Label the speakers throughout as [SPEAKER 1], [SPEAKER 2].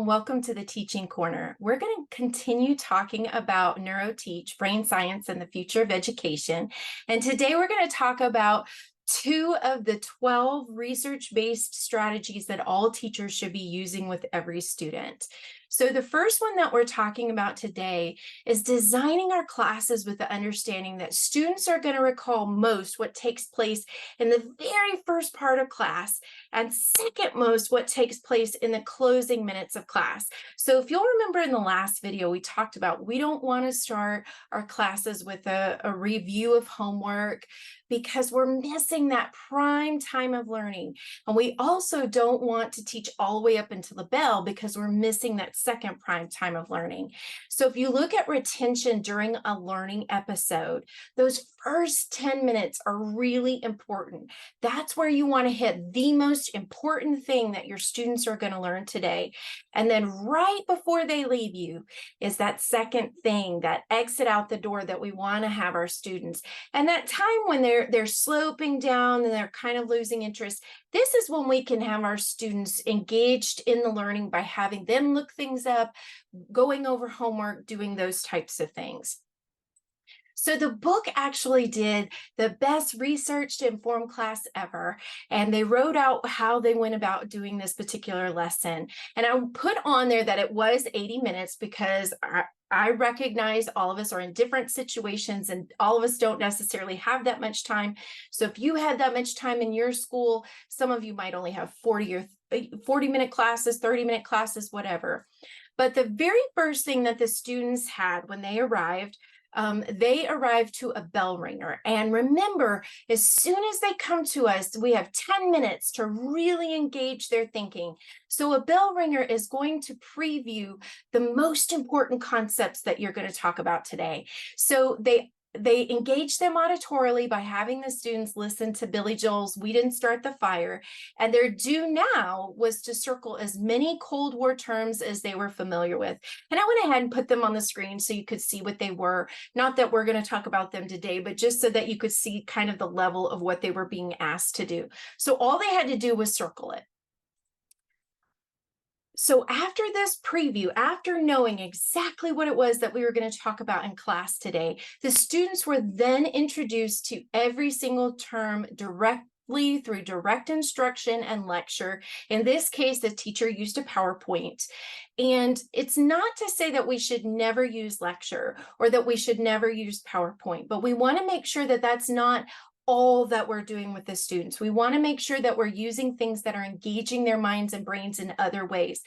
[SPEAKER 1] and welcome to the Teaching Corner. We're going to continue talking about NeuroTeach, brain science, and the future of education. And today we're going to talk about two of the 12 research-based strategies that all teachers should be using with every student. So the first one that we're talking about today is designing our classes with the understanding that students are going to recall most what takes place in the very first part of class, and second most what takes place in the closing minutes of class. So if you'll remember in the last video, we talked about we don't want to start our classes with a review of homework because we're missing that prime time of learning. And we also don't want to teach all the way up until the bell because we're missing that second prime time of learning. So if you look at retention during a learning episode, those first 10 minutes are really important. That's where you want to hit the most important thing that your students are going to learn today. And then right before they leave you is that second thing, that exit out the door that we want to have our students. And that time when they're sloping down and they're kind of losing interest, this is when we can have our students engaged in the learning by having them look things up, going over homework, doing those types of things. So the book actually did the best research to inform class ever, and they wrote out how they went about doing this particular lesson. And I put on there that it was 80 minutes because I recognize all of us are in different situations and all of us don't necessarily have that much time. So if you had that much time in your school, some of you might only have 40-minute classes, 30-minute classes, whatever. But the very first thing that the students had when they arrived to a bell ringer. And remember, as soon as they come to us, we have 10 minutes to really engage their thinking. So a bell ringer is going to preview the most important concepts that you're going to talk about today. So they engage them auditorily by having the students listen to Billy Joel's "We Didn't Start the Fire," and their due now was to circle as many Cold War terms as they were familiar with. And I went ahead and put them on the screen so you could see what they were. Not that we're going to talk about them today, but just so that you could see kind of the level of what they were being asked to do. So all they had to do was circle it. So after this preview, after knowing exactly what it was that we were going to talk about in class today, the students were then introduced to every single term directly through direct instruction and lecture. In this case, the teacher used a PowerPoint. And it's not to say that we should never use lecture or that we should never use PowerPoint, but we want to make sure that that's not all that we're doing with the students. We want to make sure that we're using things that are engaging their minds and brains in other ways.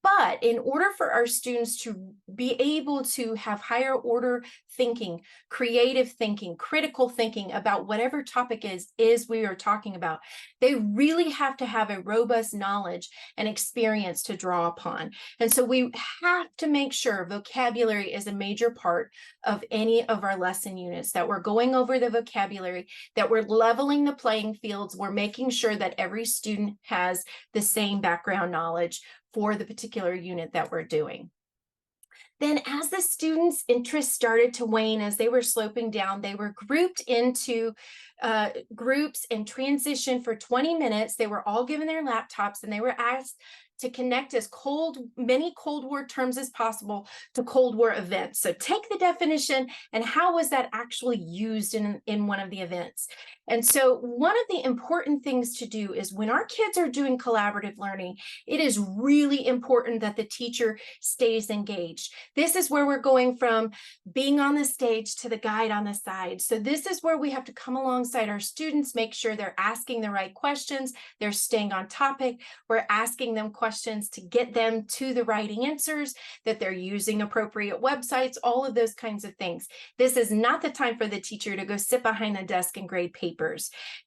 [SPEAKER 1] But in order for our students to be able to have higher order thinking, creative thinking, critical thinking about whatever topic is we are talking about, they really have to have a robust knowledge and experience to draw upon. And so we have to make sure vocabulary is a major part of any of our lesson units, that we're going over the vocabulary, that we're leveling the playing fields, we're making sure that every student has the same background knowledge for the particular unit that we're doing. Then as the students' interest started to wane, as they were sloping down, they were grouped into groups and transitioned for 20 minutes. They were all given their laptops and they were asked to connect many Cold War terms as possible to Cold War events. So take the definition and how was that actually used in one of the events. And so one of the important things to do is when our kids are doing collaborative learning, it is really important that the teacher stays engaged. This is where we're going from being on the stage to the guide on the side. So this is where we have to come alongside our students, make sure they're asking the right questions, they're staying on topic, we're asking them questions to get them to the right answers, that they're using appropriate websites, all of those kinds of things. This is not the time for the teacher to go sit behind the desk and grade papers.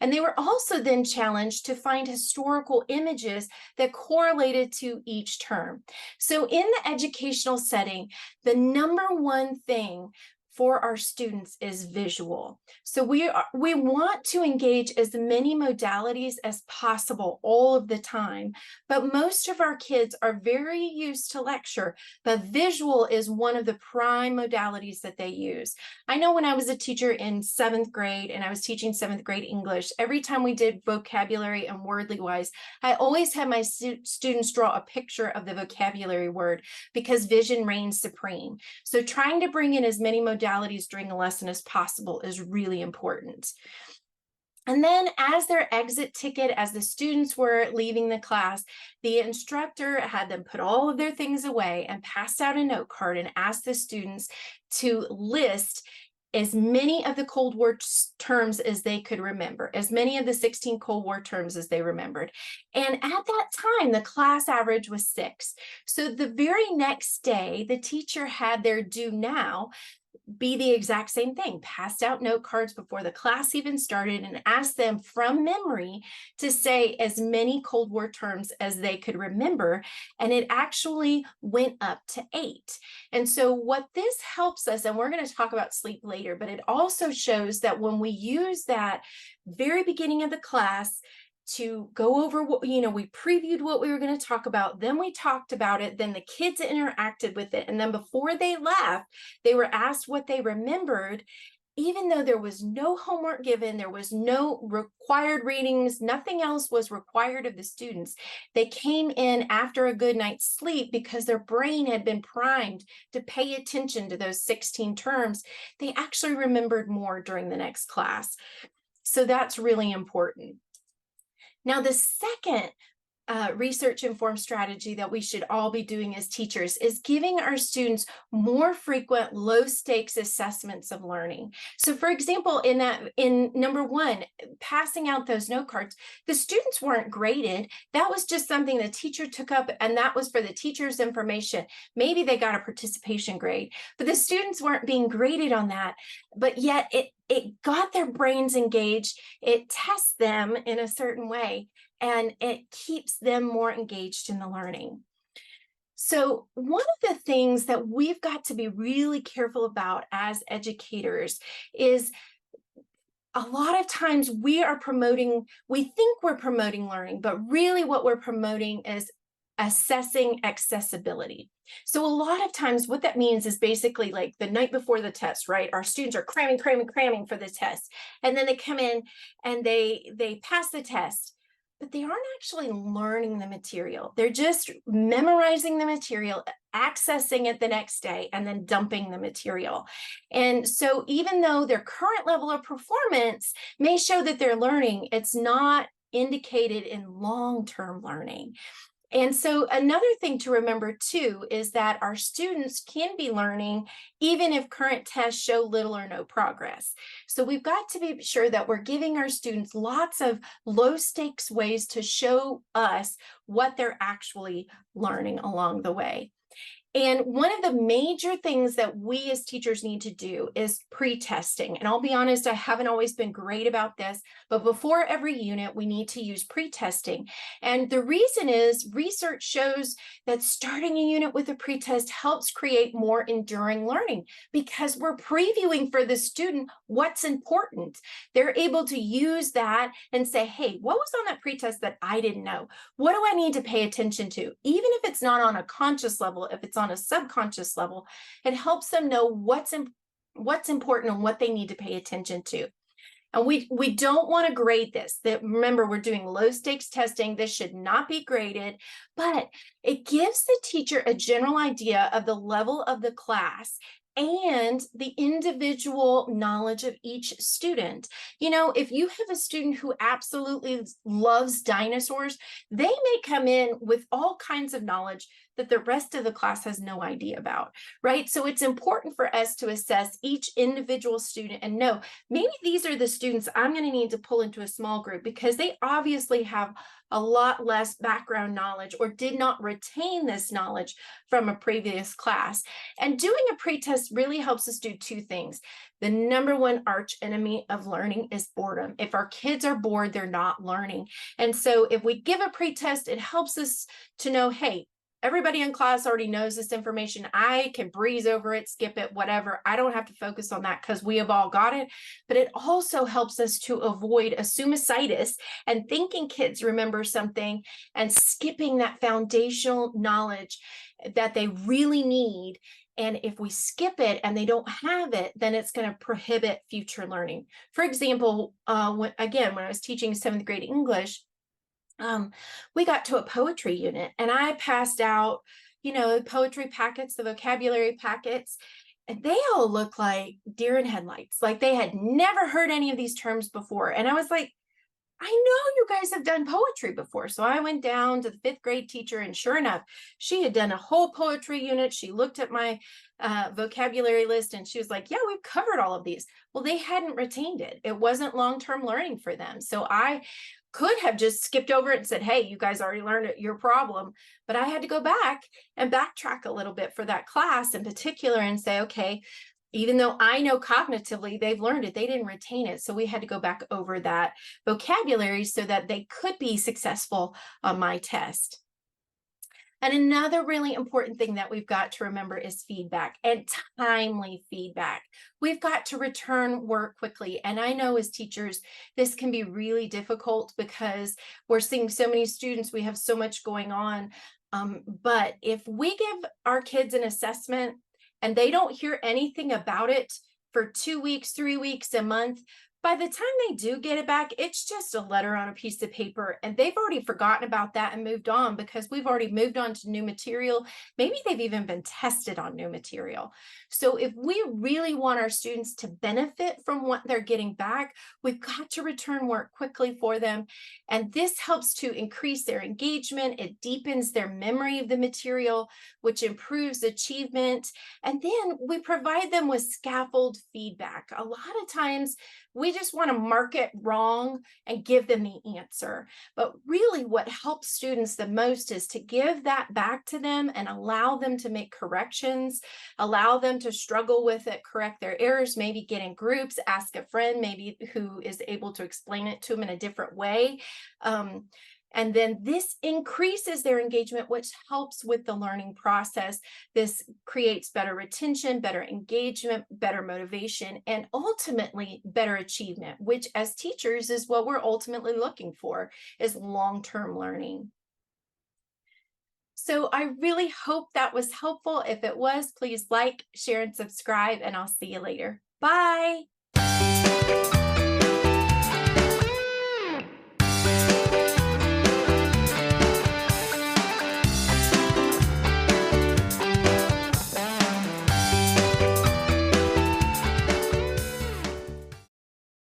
[SPEAKER 1] And they were also then challenged to find historical images that correlated to each term. So in the educational setting, the number one thing for our students is visual. So we want to engage as many modalities as possible all of the time, but most of our kids are very used to lecture, but visual is one of the prime modalities that they use. I know when I was a teacher in 7th grade and I was teaching 7th grade English, every time we did vocabulary and wordly wise, I always had my students draw a picture of the vocabulary word because vision reigns supreme. So trying to bring in as many modalities during a lesson as possible is really important. And then as their exit ticket, as the students were leaving the class, the instructor had them put all of their things away and passed out a note card and asked the students to list as many of the Cold War terms as they could remember, as many of the 16 Cold War terms as they remembered. And at that time, the class average was 6. So the very next day, the teacher had their do now be the exact same thing, passed out note cards before the class even started and asked them from memory to say as many Cold War terms as they could remember. And it actually went up to 8. And so what this helps us, and we're going to talk about sleep later, but it also shows that when we use that very beginning of the class to go over what, we previewed what we were going to talk about, then we talked about it, then the kids interacted with it, and then before they left, they were asked what they remembered. Even though there was no homework given, there was no required readings, nothing else was required of the students. They came in after a good night's sleep because their brain had been primed to pay attention to those 16 terms. They actually remembered more during the next class. So that's really important. Now, the second research-informed strategy that we should all be doing as teachers is giving our students more frequent low-stakes assessments of learning. So for example, in number 1, passing out those note cards, the students weren't graded. That was just something the teacher took up, and that was for the teacher's information. Maybe they got a participation grade, but the students weren't being graded on that, but yet it got their brains engaged. It tests them in a certain way, and it keeps them more engaged in the learning. So one of the things that we've got to be really careful about as educators is a lot of times we think we're promoting learning, but really what we're promoting is assessing accessibility. So a lot of times what that means is basically like the night before the test, right? Our students are cramming for the test. And then they come in and they pass the test, but they aren't actually learning the material. They're just memorizing the material, accessing it the next day, and then dumping the material. And so even though their current level of performance may show that they're learning, it's not indicated in long-term learning. And so another thing to remember too is that our students can be learning even if current tests show little or no progress. So we've got to be sure that we're giving our students lots of low stakes ways to show us what they're actually learning along the way. And one of the major things that we as teachers need to do is pre-testing. And I'll be honest, I haven't always been great about this, but before every unit, we need to use pre-testing. And the reason is research shows that starting a unit with a pre-test helps create more enduring learning because we're previewing for the student what's important. They're able to use that and say, hey, what was on that pre-test that I didn't know? What do I need to pay attention to? Even if it's not on a conscious level, if it's on a subconscious level, it helps them know what's important and what they need to pay attention to. And we don't want to grade this. Remember, we're doing low stakes testing. This should not be graded, but it gives the teacher a general idea of the level of the class and the individual knowledge of each student. If you have a student who absolutely loves dinosaurs, they may come in with all kinds of knowledge that the rest of the class has no idea about, right? So it's important for us to assess each individual student and know maybe these are the students I'm going to need to pull into a small group because they obviously have a lot less background knowledge or did not retain this knowledge from a previous class. And doing a pretest really helps us do 2 things. The number 1 arch enemy of learning is boredom. If our kids are bored, they're not learning. And so if we give a pretest, it helps us to know, hey, everybody in class already knows this information. I can breeze over it, skip it, whatever. I don't have to focus on that because we have all got it. But it also helps us to avoid assumicitis and thinking kids remember something and skipping that foundational knowledge that they really need. And if we skip it and they don't have it, then it's going to prohibit future learning. For example, when I was teaching 7th grade English, we got to a poetry unit and I passed out, poetry packets, the vocabulary packets, and they all look like deer in headlights. Like they had never heard any of these terms before. And I was like, I know you guys have done poetry before. So I went down to the 5th grade teacher, and sure enough, she had done a whole poetry unit. She looked at my vocabulary list and she was like, yeah, we've covered all of these. Well, they hadn't retained it. It wasn't long-term learning for them. So I could have just skipped over it and said, hey, you guys already learned it, your problem. But I had to go back and backtrack a little bit for that class in particular and say, okay, even though I know cognitively they've learned it, they didn't retain it. So we had to go back over that vocabulary so that they could be successful on my test. And another really important thing that we've got to remember is feedback, and timely feedback. We've got to return work quickly. And I know as teachers, this can be really difficult because we're seeing so many students, we have so much going on. But if we give our kids an assessment and they don't hear anything about it for 2 weeks, 3 weeks, a month, by the time they do get it back, it's just a letter on a piece of paper, and they've already forgotten about that and moved on because we've already moved on to new material. Maybe they've even been tested on new material. So if we really want our students to benefit from what they're getting back, we've got to return work quickly for them. And this helps to increase their engagement. It deepens their memory of the material, which improves achievement. And then we provide them with scaffold feedback. A lot of times we just want to mark it wrong and give them the answer. But really what helps students the most is to give that back to them and allow them to make corrections, allow them to struggle with it, correct their errors, maybe get in groups, ask a friend maybe who is able to explain it to them in a different way. And then this increases their engagement, which helps with the learning process. This creates better retention, better engagement, better motivation, and ultimately better achievement, which as teachers is what we're ultimately looking for, is long-term learning. So I really hope that was helpful. If it was, please like, share, and subscribe, and I'll see you later. Bye.